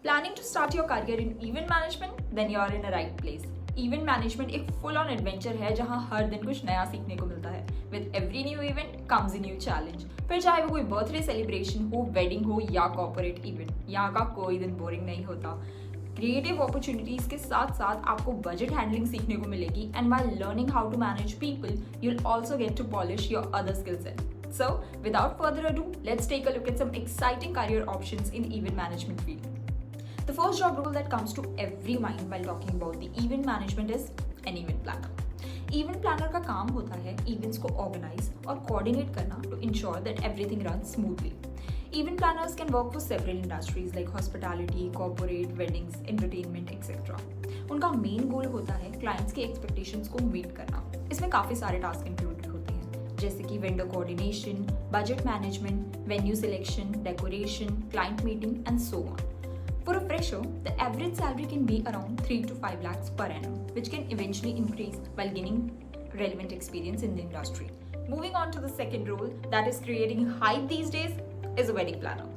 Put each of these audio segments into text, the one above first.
Planning to start your career in event management? Then you are in the right place. Event management एक full on adventure है जहां हर दिन कुछ नया सीखने को मिलता है. With every new event comes a new challenge. फिर चाहे वो कोई बर्थडे सेलिब्रेशन हो, वेडिंग हो या कॉर्पोरेट इवेंट, यहाँ का कोई दिन बोरिंग नहीं होता. क्रिएटिव अपॉर्चुनिटीज के साथ साथ आपको बजट हैंडलिंग सीखने को मिलेगी and by learning how to manage people you will also get to polish your other skill set. So, without further ado, let's take a look at some exciting career options in event management field. The first job role that comes to every mind while talking about the event management is an event planner. Event planner का काम होता है events को organize और coordinate करना to ensure that everything runs smoothly. Event planners can work for several industries like hospitality, corporate, weddings, entertainment, etc. उनका main goal होता है clients के expectations को meet करना. इसमें काफी सारे टास्क included होते हैं जैसे कि vendor coordination, budget management, venue selection, decoration, client meeting and so on. For a fresher, the average salary can be around 3 to 5 lakhs per annum, which can eventually increase while gaining relevant experience in the industry. Moving on to the second role that is creating hype these days is a wedding planner.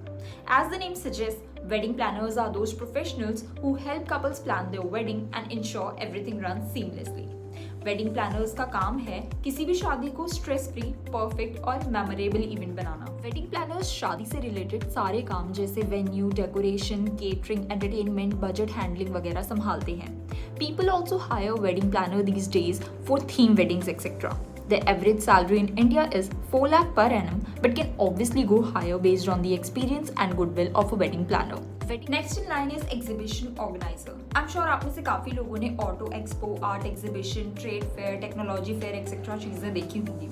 As the name suggests, wedding planners are those professionals who help couples plan their wedding and ensure everything runs seamlessly. Wedding planners का काम है किसी भी शादी को stress free, perfect और memorable event बनाना. Wedding planners शादी से रिलेटेड सारे काम जैसे venue, decoration, catering, entertainment, budget handling वगैरह संभालते हैं. People also hire wedding planner these days for theme weddings etcetera. The average salary in India is 4 lakh per annum, but can obviously go higher based on the experience and goodwill of a wedding planner. Next in line is exhibition organizer. I'm sure आप में से काफी लोगों ने auto expo, art exhibition, trade fair, technology fair etcetera चीजें देखी होंगी.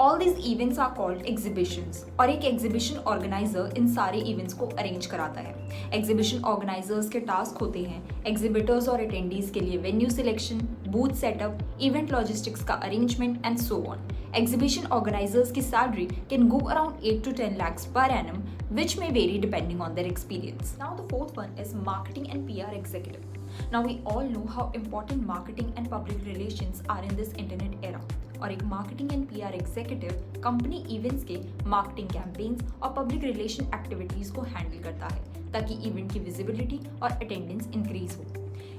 All these events are called exhibitions और एक एग्जीबिशन ऑर्गेनाइजर इन सारे इवेंट्स को अरेंज कराता है. एग्जीबिशन ऑर्गेनाइजर्स के टास्क होते हैं एग्जिबिटर्स और अटेंडीज के लिए venue selection, booth setup, event logistics का arrangement and so on. Exhibition organizers की salary can go around 8 to 10 lakhs per annum, which may vary depending on their experience. Now the fourth one is marketing and PR executive. Now we all know how important marketing and public relations are in this internet era. और एक marketing and PR executive company events के marketing campaigns और public relation activities को handle करता है ताकि event की visibility और अटेंडेंस इंक्रीज हो.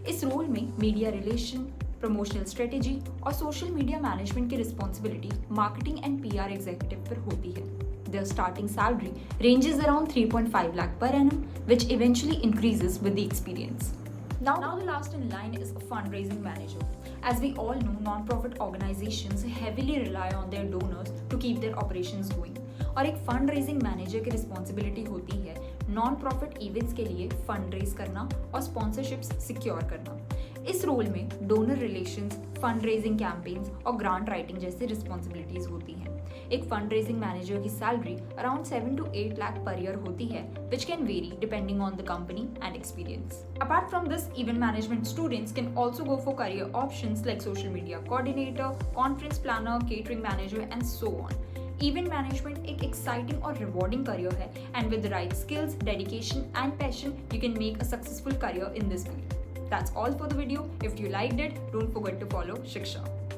इस रोल में मीडिया रिलेशन, प्रमोशनल स्ट्रेटेजी और सोशल मीडिया मैनेजमेंट की responsibility marketing and PR executive पर होती है. Their starting salary ranges around 3.5 lakh per annum, which eventually increases with the experience. Now the last in line is a fundraising manager. As we all know, non-profit organizations heavily rely on their donors to keep their operations going. और एक fund raising manager की responsibility होती है non profit events के लिए fund raise करना और sponsorships secure करना. इस रोल में donor relations, fund raising campaigns और ग्रांट राइटिंग जैसी रिस्पॉन्सिबिलिटीज होती हैं. एक फंड रेजिंग मैनेजर की salary around 7 to 8 lakh per year होती है, which can vary depending on the company and experience. Apart from this, event management students can also go for career options like social media coordinator, conference planner, catering manager and so on. Event management एक exciting और rewarding career है and with the right skills, dedication and passion, you can make a successful career in this field. That's all for the video. If you liked it, don't forget to follow Shiksha.